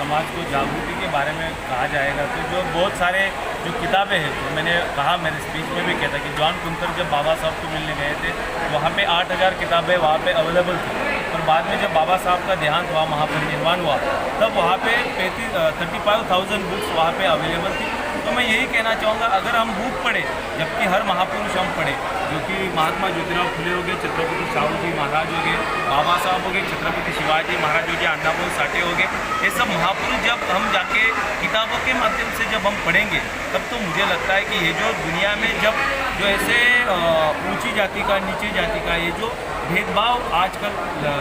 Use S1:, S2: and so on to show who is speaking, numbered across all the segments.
S1: समाज को जागृति के बारे में कहा जाएगा तो जो बहुत सारे जो किताबें हैं, तो मैंने कहा मेरे स्पीच में भी कहता कि जॉन कुंतर जब बाबा साहब को मिलने गए थे तो वहाँ पे 8,000 किताबें वहाँ पे अवेलेबल थी, और बाद में जब बाबा साहब का देहांत हुआ, महापरिनिर्वाण हुआ, तब वहाँ पे 35,000 बुक्स वहाँ पे अवेलेबल थी। तो मैं यही कहना चाहूँगा, अगर हम बुक पढ़े, जबकि हर महापुरुष हम पढ़े, जो कि महात्मा ज्योतिराव फुले हो गए, छत्रपति शाहूजी महाराज हो गए, बाबा साहब हो गए, छत्रपति शिवाजी महाराज हो गए, अण्णाभाऊ साठे हो गए, ये सब महापुरुष जब हम जाके किताबों के माध्यम से जब हम पढ़ेंगे, तब तो मुझे लगता है कि ये जो दुनिया में जब जो ऐसे ऊंची जाति का, नीची जाति का, ये जो भेदभाव आजकल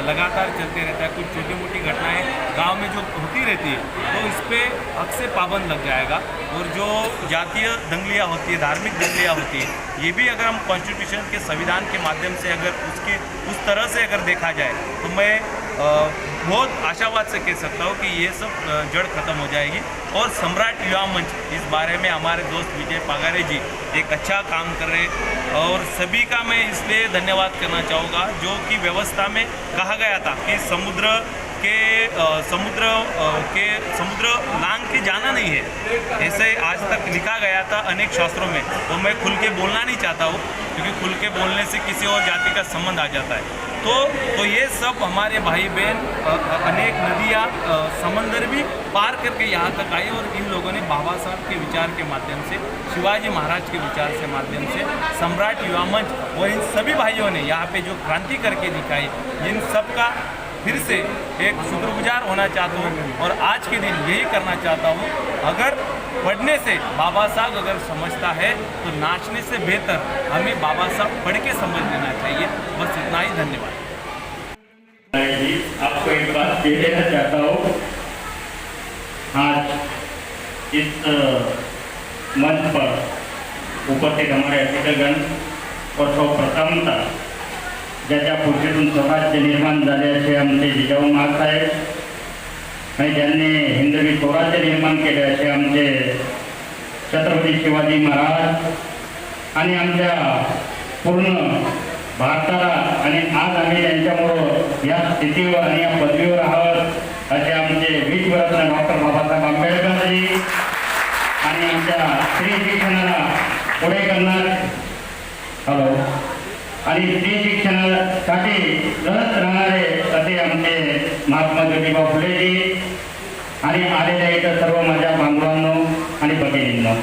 S1: लगातार चलते रहता है, कुछ छोटी मोटी घटनाएं गांव में जो होती रहती है, तो इस पर हक से पाबंद लग जाएगा। और जो जातीय दंगलियां होती है, धार्मिक दंगलियां होती है, ये भी अगर हम कॉन्स्टिट्यूशन के संविधान के माध्यम से अगर उसके उस तरह से अगर देखा जाए, तो मैं बहुत आशावाद से कह सकता हूँ कि ये सब जड़ खत्म हो जाएगी। और सम्राट युवा मंच, इस बारे में हमारे दोस्त विजय पागारे जी एक अच्छा काम कर रहे हैं, और सभी का मैं इसलिए धन्यवाद करना चाहूँगा, जो कि व्यवस्था में कहा गया था कि समुद्र लांग के जाना नहीं है, ऐसे आज तक लिखा गया था अनेक शास्त्रों में। वो मैं खुल के बोलना नहीं चाहता हूँ, क्योंकि खुल के बोलने से किसी और जाति का संबंध आ जाता है। तो ये सब हमारे भाई बहन अनेक नदियाँ, समंदर भी पार करके यहाँ तक आई, और इन लोगों ने बाबा साहब के विचार के माध्यम से, शिवाजी महाराज के विचार के माध्यम से, सम्राट युवा मंच और इन सभी भाइयों ने यहाँ पे जो क्रांति करके दिखाई, इन सब का फिर से एक शुक्रगुजार होना चाहता हूँ। और आज के दिन यही करना चाहता हूँ, अगर पढ़ने से बाबा साहब अगर समझता है, तो नाचने से बेहतर हमें बाबा साहब पढ़ के समझ लेना चाहिए। बस इतना ही, धन्यवाद।
S2: आपको एक बात कह देना चाहता हूँ, आज इस मंच पर उपस्थित हमारे अतिथिगण और सर्वप्रथमतः ज्या पूर्वीतून स्वराज्य निर्माण झाले असे आमचे जिजाऊ महासाहेब आणि ज्यांनी हिंदवी स्वराज्य निर्माण केले असे आमचे छत्रपती शिवाजी महाराज, आणि आमच्या पूर्ण भारताला, आणि आज आम्ही त्यांच्यामुळं या स्थितीवर आणि या पदवीवर आहोत असे आमचे विश्वरत्न डॉक्टर बाबासाहेब आंबेडकरजी, आणि आमच्या स्त्री शिक्षणाला पुढे करणार आणि स्त्री शिक्षणासाठी लढत राहणारे असे आमचे महात्मा ज्योतिबा फुलेजी, आणि आलेल्या इथं सर्व माझ्या बांधवांनो आणि भगिनींनो,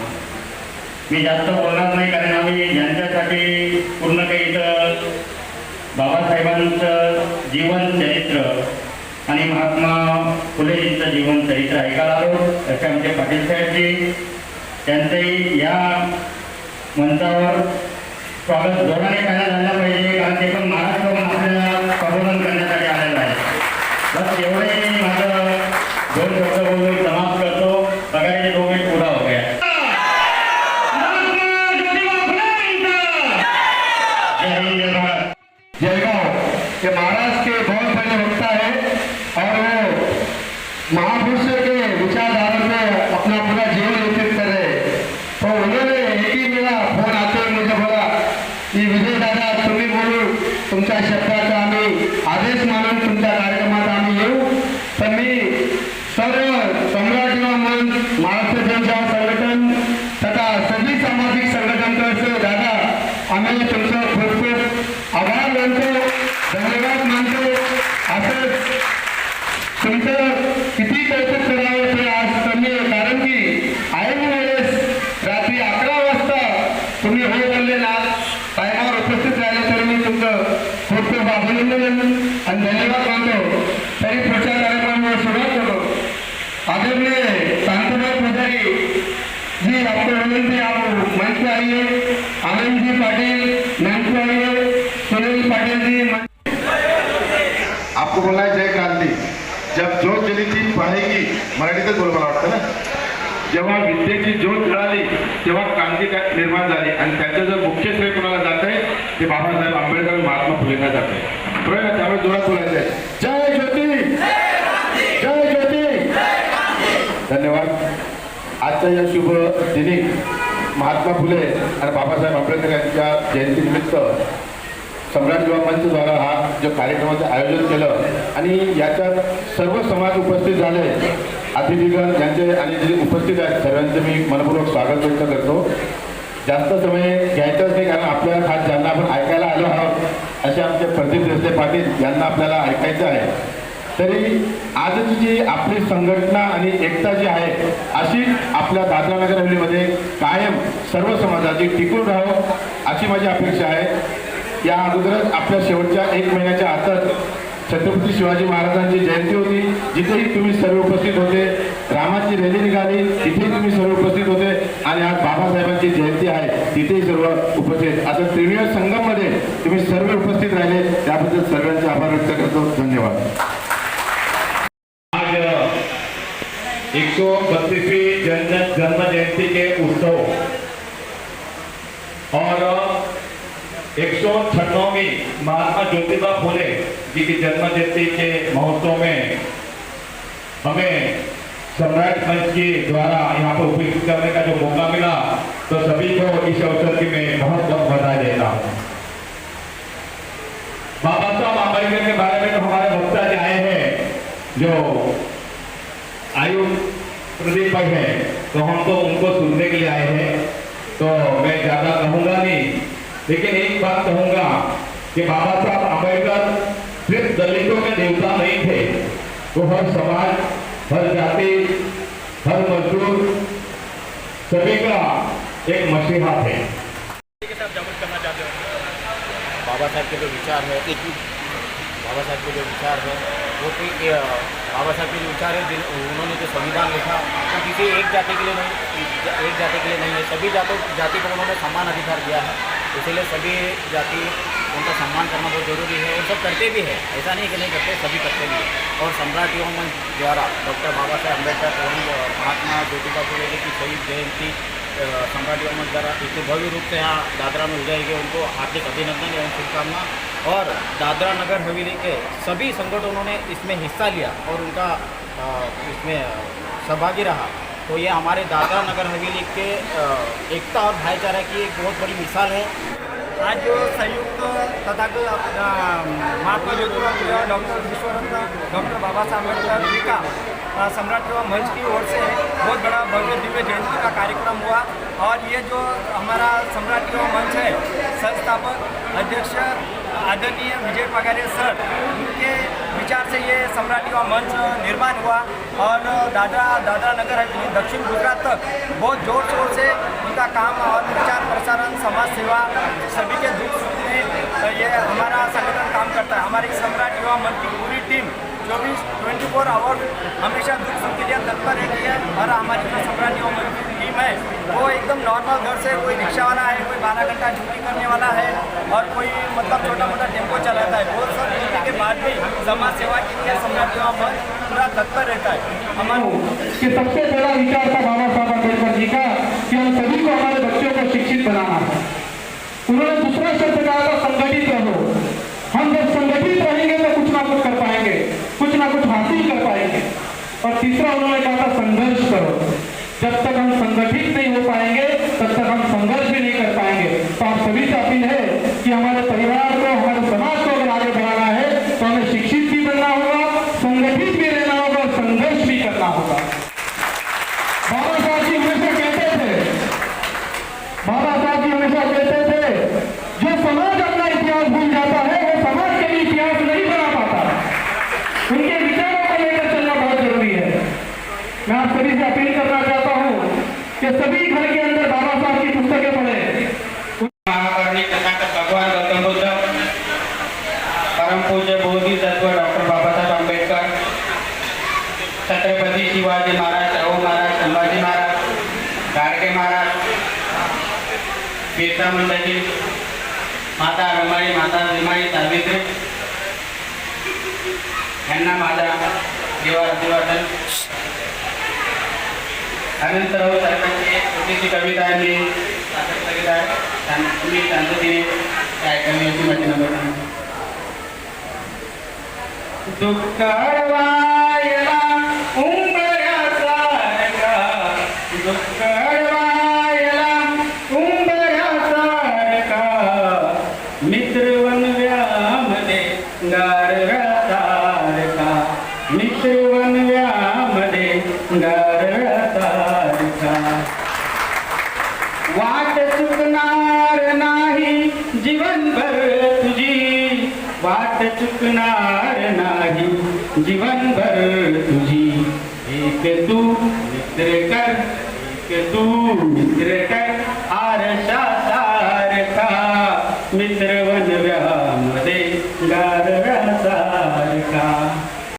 S2: मी जास्त बोलणार नाही, कारण आम्ही यांच्यासाठी पूर्ण काही इथं बाबासाहेबांचं जीवन चरित्र आणि महात्मा फुलेजींचं जीवन चरित्र ऐकायला आलो असे आमचे पाटील साहेबजी, त्यांचंही या मंचावर स्वागत जोराने करायला झालं पाहिजे, कारण ते पण महाराष्ट्रातून आपल्याला संबोधन करण्यासाठी आलेलं आहे। बस एवढे माझं 2 शब्द बोलून समाप्त करतो। बघायचे 2 मिनिट पूरा हो गया।
S3: जयगांव के महाराज के बहुत बड़े वक्ता है, और वो महापुरुष के विचारधारा में अपना पूरा जीवन व्यतीत कर रहे। तो उन्होंने एक ही मेरा फोन आते हुए मुझे बोला की विजय दादा, तुम्ही बोलून तुमच्या शब्दाचा आम्ही आदेश मानून तुमच्या कार्यक्रमात आम्ही येऊ, तर मी सर्व सम्राट युवा मंच, महाराष्ट्र जनसेवा संघटन तथा सभी सामाजिक संघटनांतर्फे दादा आम्ही तुमचं खूप खूप आभार मानतो, धन्यवाद मानतो। असंच तुमचं किती कौतुक करावं ते आज कमी आहे, कारण की ऐन वेळेस रात्री 11 वाजता तुम्ही हो बोलले ना, टायमावर उपस्थित राहिले, तर मी तुमचं खूप खूप अभिनंदन आणि धन्यवाद मानतो। तरी पुढच्या कार्यक्रमाला सुरुवात करतो। आदरणीय शांतनाथ पुजारी जी, आपको विनंती, आप मंच पे आइए। आनंद जी पाटिल मंच पे आइए। सुनील पाटिल जी,
S4: आपको बोलना है जय क्रांति। जब ज्योत जली थी पढ़ेगी, मराठीतच बोल मला वाटतं ना, जेव्हा विद्येची ज्योत जळाली तेव्हा क्रांती निर्माण झाली, आणि त्याचं जर मुख्य श्रेय कोणाला जात आहे ते बाबासाहेब आंबेडकर आणि महात्मा फुलेंना जात आहे। बरोबर, त्यामुळे जोरात बोलायचं आहे, जय ज्योती, जय ज्योती। धन्यवाद। आजच्या या शुभ दिनी महात्मा फुले आणि बाबासाहेब आंबेडकर यांच्या जयंतीनिमित्त सम्राट युवा मंच द्वारा हा जो कार्यक्रमाचं आयोजन केलं, आणि याच्यात सर्व समाज उपस्थित झाले। अतिथीगण यांचे आणि जे उपस्थित आहेत सर्वांचे मी मनपूर्वक स्वागत व्यक्त करतो. जास्त समय घ्यायचंच नाही, कारण आपल्याला खास ज्यांना आपण ऐकायला आलो आहोत असे आमचे प्रदीप देसले पाटील यांना आपल्याला ऐकायचं आहे. तरी आजची जी आपली संघटना आणि एकता जी आहे अशी आपल्या दादरा नगर हवेलीमध्ये कायम सर्व समाजाची टिकून राहावं अशी माझी अपेक्षा आहे. या अगोदरच आपल्या शेवटच्या 1 महिन्याच्या आतच छत्रपती शिवाजी महाराजांची जयंती होती, जिथेही तुम्ही सर्व उपस्थित होते. रामाची रॅली निघाली, तिथेही तुम्ही सर्व उपस्थित होते. आणि आज बाबासाहेबांची जयंती आहे, तिथेही सर्व उपस्थित. आता त्रिवेणी संगममध्ये तुम्ही सर्व उपस्थित राहिले, त्याबद्दल सर्वांचे आभार व्यक्त करतो. धन्यवाद.
S5: आज 132वीं जन्म जयंती के उत्सव और 196वीं महात्मा ज्योतिबा फुले जी की जन्म जयंती के महोत्सव में हमें सम्राट मंच के द्वारा यहाँ पर उपस्थित करने का जो मौका मिला, तो सभी को इस अवसर की मैं बहुत बहुत बधाई देता हूँ. बाबा साहब आंबेडकर के बारे में तो हमारे वक्ता जी आए हैं, जो आयु प्रदीप भाई है, तो हम तो उनको सुनने के लिए आए हैं, तो मैं ज्यादा कहूंगा नहीं, लेकिन एक बात कहूंगा कि बाबा साहब आंबेडकर सिर्फ दलितों के देवता नहीं थे, वो हर समाज, हर जाति, हर मजदूर सभी का एक मसीहा थे.
S6: बाबा साहब के जो विचार है, बाबा साहब के जो विचार है वो कि बाबा साहब के जो विचार है, उन्होंने जो संविधान लिखा वो किसी एक जाति के लिए नहीं है, सभी जाति को उन्होंने समान अधिकार दिया है. इसीलिए सभी जाति उनका सम्मान करना बहुत ज़रूरी है, और सब करते भी है, ऐसा नहीं कि नहीं करते, सभी करते भी है. और सम्राट युवा मंच द्वारा डॉक्टर बाबा साहेब अम्बेडकर एवं महात्मा ज्योतिबा फुले जी की शहीद जयंती सम्राट युवा मंच द्वारा इतने भव्य रूप से यहाँ दादरा में उजाई गई, उनको हार्दिक अभिनंदन एवं शुभकामना. और दादरा नगर हवेली के सभी संगठनों ने इसमें हिस्सा लिया और उनका इसमें सहभागी रहा. तो ये हमारे दादरा नगर हवेली के एकता और भाईचारा की एक बहुत बड़ी मिसाल है.
S7: आज जो संयुक्त तथागत महात्मा ज्योतिबा फुले और डॉक्टर विश्वरत्न डॉक्टर बाबा साहब अम्बेडकर जी का सम्राट युवा मंच की ओर से बहुत बड़ा भव्य दिव्य जयंती का कार्यक्रम हुआ. और ये जो हमारा सम्राट युवा मंच है, संस्थापक अध्यक्ष आदरणीय विजय पगारे सर, उनके विचार से ये सम्राट युवा मंच निर्माण हुआ. और दादरा नगर हवेली दक्षिण गुजरात तक बहुत जोर शोर से उनका काम और प्रचार प्रसारण, समाज सेवा, सभी के दुख सुख में ये हमारा संगठन काम करता है. हमारी सम्राट युवा मंच की पूरी टीम 24 आवर हमेशा दुख सुख के लिए तत्पर रहती है. और हमारी जो सम्राट युवा मंच की टीम है वो एकदम नॉर्मल घर से, कोई रिक्शा वाला है, कोई 12 घंटा ड्यूटी करने वाला है, और कोई मतलब छोटा मोटा टेम्पो चलाता है. वो सब ड्यूटी के बाद भी समाज सेवा के लिए सम्राट युवा मंच पूरा तत्पर रहता है.
S3: कि सबसे बड़ा विचार था बाबा साहब अम्बेडकर जी का कि हम सभी को हमारे बच्चों को शिक्षित बनाना है. उन्होंने दूसरा शब्द कहा था संगठित रहो. हम जब संगठित रहेंगे तो कुछ ना कुछ कर पाएंगे, कुछ ना कुछ हासिल कर पाएंगे. और तीसरा उन्होंने कहा था संघर्ष करो. जब तक हम संगठित नहीं हो पाएंगे तब तक हम संघर्ष भी नहीं कर पाएंगे. तो आप सभी से अपील है कि हमारे परिवार को, हमारे समाज को अगर आगे बढ़ाना है तो हमें शिक्षित भी बनना होगा, संगठित भी रहना होगा और संघर्ष भी करना होगा. बाबा साहब जी हमेशा कहते थे, जो समाज अपना इतिहास भूल जाता है वो समाज के लिए इतिहास नहीं बना पाता. उनके विचारों को लेकर चलना बहुत जरूरी है. मैं आप सभी से अपील करना चाहता हूँ कि सभी घर के अंदर बाबा साहब की पुस्तकें पढ़ें.
S2: भगवान गौतम बुद्ध, परम पूज्य बोधि तत्व डॉक्टर बाबा साहब अम्बेडकर, छत्रपति शिवाजी महाराज, शाहू महाराज, संभाजी महाराज, गाडगे महाराज, बिरसा मुंडा जी, माता रमाई, माता भीमाई, सावित्री यांना माझा अभिवादन. अनंतराव साहेबांची एक छोटीशी कविता मी सादर करीत आहे. तुम्ही शांततेने ऐकावी अशी माझी नम्र. दुःख अडवायला उंबऱ्यासारखा, दुःख अडवायला उंबऱ्यासारखा, मित्रवन व्यामध्ये गारव्यासारखा, मित्रवन व्यामध्ये
S8: गारळासारखा वाट चुकणार नाही जीवनभर तुझी वाट चुकणार नाही जीवनभर तुझी एक तू मित्र कर एक तू मित्र कर आरशासारखा मित्र वनव्यामध्ये गारळासारखा